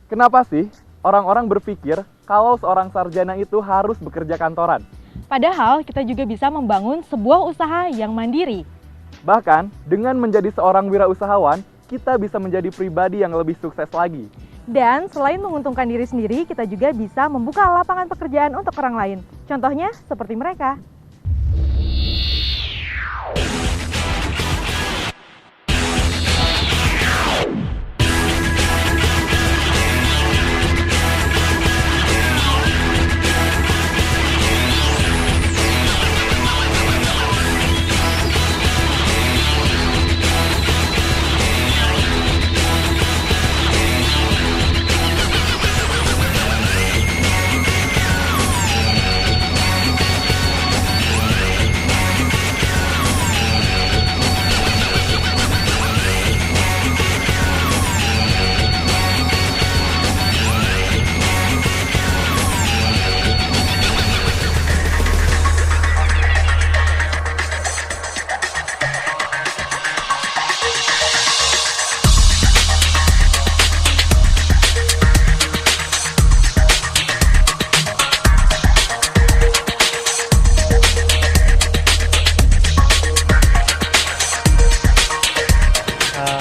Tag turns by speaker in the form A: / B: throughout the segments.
A: Kenapa sih orang-orang berpikir kalau seorang sarjana itu harus bekerja kantoran?
B: Padahal kita juga bisa membangun sebuah usaha yang mandiri.
A: Bahkan, dengan menjadi seorang wirausahawan, kita bisa menjadi pribadi yang lebih sukses lagi.
B: Dan selain menguntungkan diri sendiri, kita juga bisa membuka lapangan pekerjaan untuk orang lain. Contohnya seperti mereka.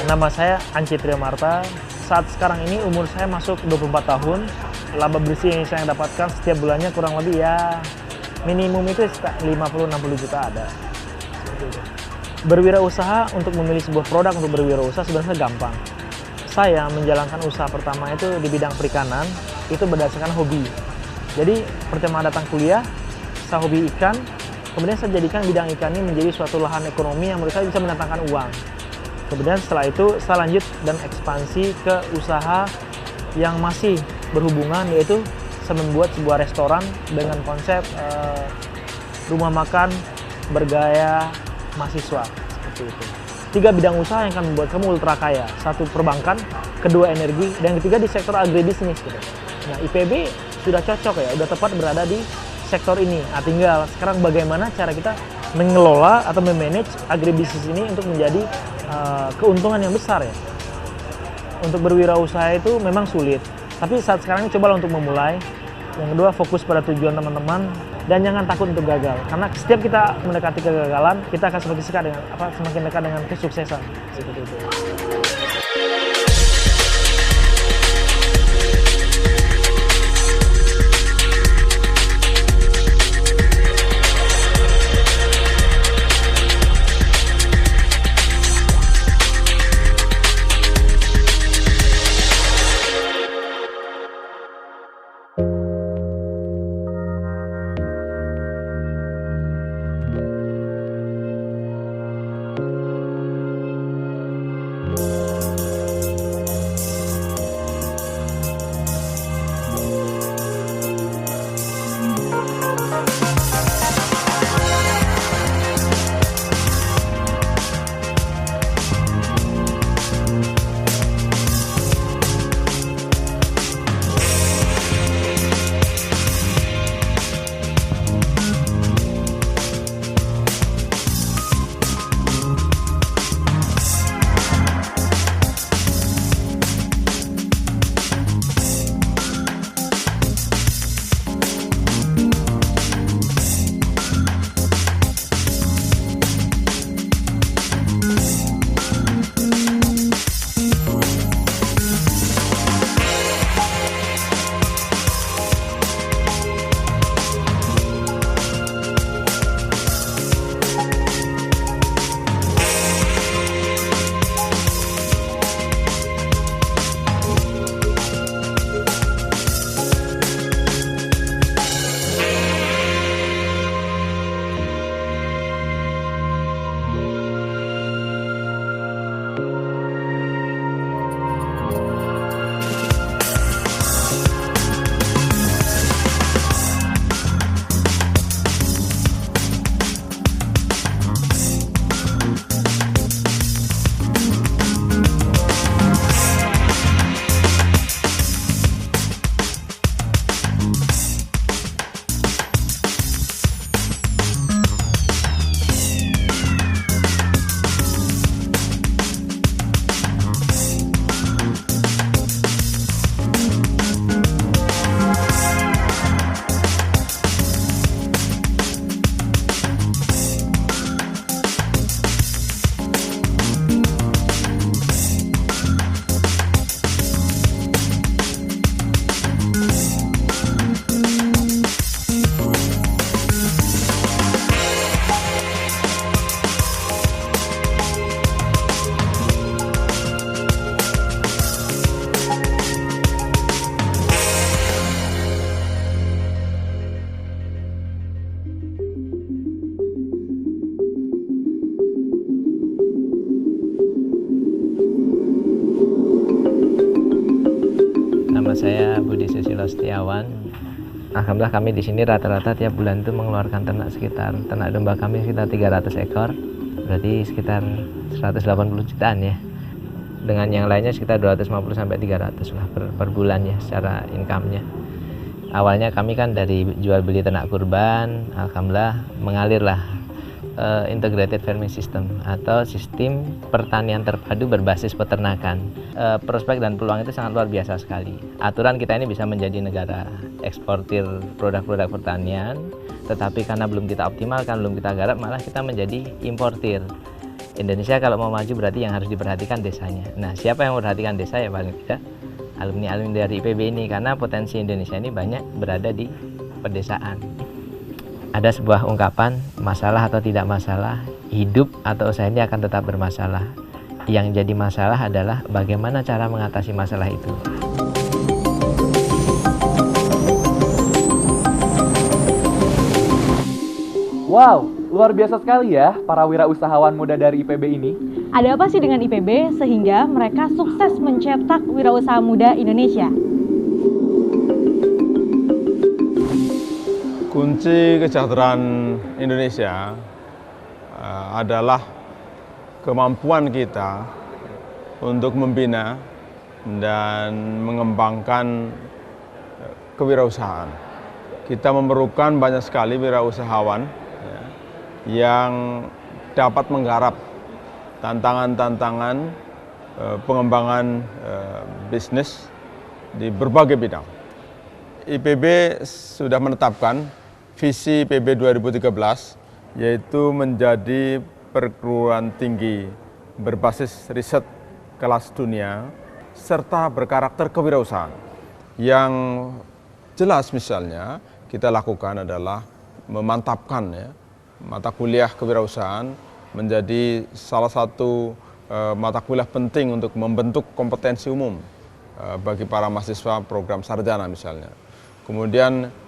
C: Nama saya Anci Triamarta. Saat sekarang ini umur saya masuk 24 tahun. Laba bersih yang saya dapatkan setiap bulannya kurang lebih ya minimum itu 50-60 juta ada. Berwirausaha, untuk memilih sebuah produk untuk berwirausaha sebenarnya gampang. Saya menjalankan usaha pertama itu di bidang perikanan, itu berdasarkan hobi. Jadi pertama datang kuliah, saya hobi ikan, kemudian saya jadikan bidang ikan ini menjadi suatu lahan ekonomi yang menurut saya bisa mendatangkan uang. Kemudian setelah itu saya lanjut dan ekspansi ke usaha yang masih berhubungan, yaitu saya membuat sebuah restoran dengan konsep rumah makan bergaya mahasiswa seperti itu. 3 bidang usaha yang akan membuat kamu ultra kaya. 1 perbankan, kedua energi, dan ketiga di sektor agribisnis gitu. Nah, IPB sudah cocok ya, sudah tepat berada di sektor ini. Nah, tinggal sekarang bagaimana cara kita mengelola atau memanage agribisnis ini untuk menjadi keuntungan yang besar ya. Untuk berwirausaha itu memang sulit, tapi saat sekarang ini cobalah untuk memulai. Yang kedua, fokus pada tujuan teman-teman dan jangan takut untuk gagal. Karena setiap kita mendekati kegagalan, kita akan semakin dekat dengan kesuksesan. Seperti itu.
D: Budi Susilo Setiawan. Alhamdulillah kami di sini rata-rata tiap bulan itu mengeluarkan ternak domba kami sekitar 300 ekor, berarti sekitar 180 jutaan ya. Dengan yang lainnya sekitar 250 sampai 300 lah per bulan ya secara income-nya. Awalnya kami kan dari jual beli ternak kurban, alhamdulillah mengalirlah integrated farming system atau sistem pertanian terpadu berbasis peternakan. Prospek dan peluang itu sangat luar biasa sekali. Aturan kita ini bisa menjadi negara eksportir produk-produk pertanian, tetapi karena belum kita optimalkan, belum kita garap, malah kita menjadi importir. Indonesia kalau mau maju berarti yang harus diperhatikan desanya. Nah, siapa yang memperhatikan desa ya paling tidak alumni-alumni dari IPB ini, karena potensi Indonesia ini banyak berada di pedesaan. Ada sebuah ungkapan, masalah atau tidak masalah, hidup atau usaha ini akan tetap bermasalah. Yang jadi masalah adalah bagaimana cara mengatasi masalah itu.
A: Wow, luar biasa sekali ya para wirausahawan muda dari IPB ini.
B: Ada apa sih dengan IPB sehingga mereka sukses mencetak wirausaha muda Indonesia?
E: Kunci kesejahteraan Indonesia adalah kemampuan kita untuk membina dan mengembangkan kewirausahaan. Kita memerlukan banyak sekali wirausahawan yang dapat menggarap tantangan-tantangan pengembangan bisnis di berbagai bidang. IPB sudah menetapkan visi IPB 2013, yaitu menjadi perguruan tinggi berbasis riset kelas dunia serta berkarakter kewirausahaan. Yang jelas misalnya kita lakukan adalah memantapkan ya, mata kuliah kewirausahaan menjadi salah satu mata kuliah penting untuk membentuk kompetensi umum bagi para mahasiswa program sarjana misalnya. Kemudian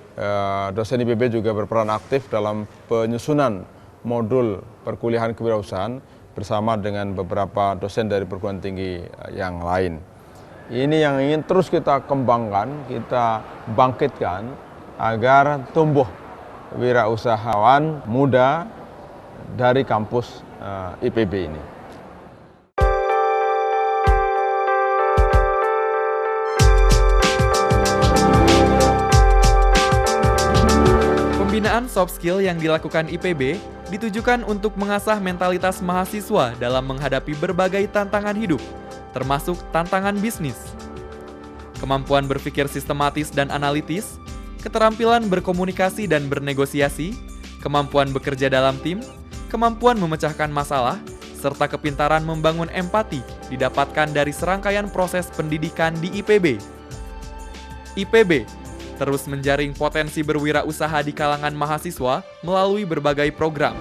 E: dosen IPB juga berperan aktif dalam penyusunan modul perkuliahan kewirausahaan bersama dengan beberapa dosen dari perguruan tinggi yang lain. Ini yang ingin terus kita kembangkan, kita bangkitkan agar tumbuh wirausahawan muda dari kampus IPB ini.
A: Pembinaan soft skill yang dilakukan IPB ditujukan untuk mengasah mentalitas mahasiswa dalam menghadapi berbagai tantangan hidup, termasuk tantangan bisnis. Kemampuan berpikir sistematis dan analitis, keterampilan berkomunikasi dan bernegosiasi, kemampuan bekerja dalam tim, kemampuan memecahkan masalah, serta kepintaran membangun empati didapatkan dari serangkaian proses pendidikan di IPB. IPB terus menjaring potensi berwirausaha di kalangan mahasiswa melalui berbagai program.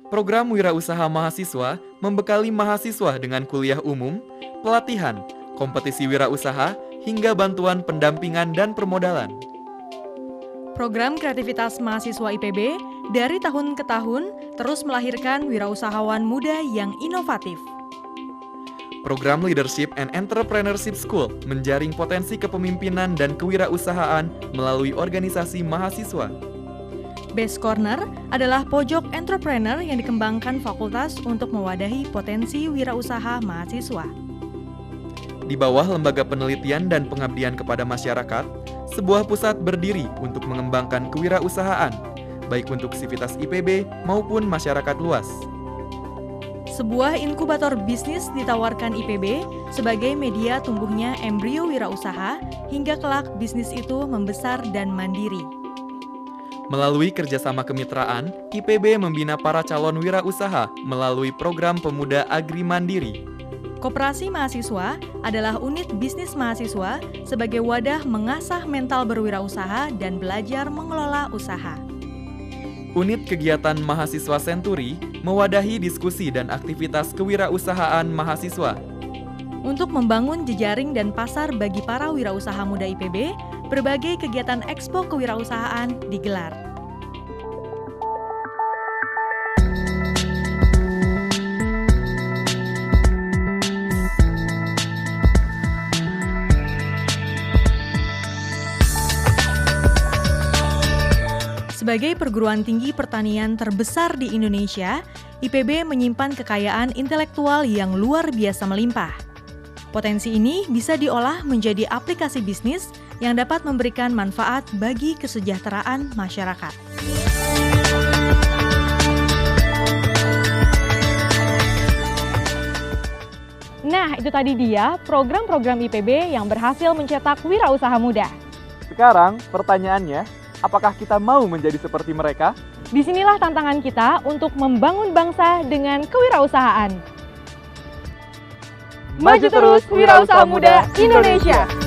A: Program Wirausaha Mahasiswa membekali mahasiswa dengan kuliah umum, pelatihan, kompetisi wirausaha, hingga bantuan pendampingan dan permodalan.
B: Program kreativitas mahasiswa IPB dari tahun ke tahun terus melahirkan wirausahawan muda yang inovatif.
A: Program Leadership and Entrepreneurship School menjaring potensi kepemimpinan dan kewirausahaan melalui organisasi mahasiswa.
B: Best Corner adalah pojok entrepreneur yang dikembangkan fakultas untuk mewadahi potensi wirausaha mahasiswa.
A: Di bawah Lembaga Penelitian dan Pengabdian kepada Masyarakat, sebuah pusat berdiri untuk mengembangkan kewirausahaan, baik untuk sivitas IPB maupun masyarakat luas.
B: Sebuah inkubator bisnis ditawarkan IPB sebagai media tumbuhnya embrio wirausaha hingga kelak bisnis itu membesar dan mandiri.
A: Melalui kerjasama kemitraan, IPB membina para calon wirausaha melalui program Pemuda Agri Mandiri.
B: Koperasi Mahasiswa adalah unit bisnis mahasiswa sebagai wadah mengasah mental berwirausaha dan belajar mengelola usaha.
A: Unit kegiatan Mahasiswa Senturi mewadahi diskusi dan aktivitas kewirausahaan mahasiswa.
B: Untuk membangun jejaring dan pasar bagi para wirausaha muda IPB, berbagai kegiatan ekspo kewirausahaan digelar. Sebagai perguruan tinggi pertanian terbesar di Indonesia, IPB menyimpan kekayaan intelektual yang luar biasa melimpah. Potensi ini bisa diolah menjadi aplikasi bisnis yang dapat memberikan manfaat bagi kesejahteraan masyarakat.
F: Nah, itu tadi dia program-program IPB yang berhasil mencetak wirausaha muda.
A: Sekarang pertanyaannya, apakah kita mau menjadi seperti mereka?
F: Disinilah tantangan kita untuk membangun bangsa dengan kewirausahaan. Maju terus, wirausaha muda Indonesia!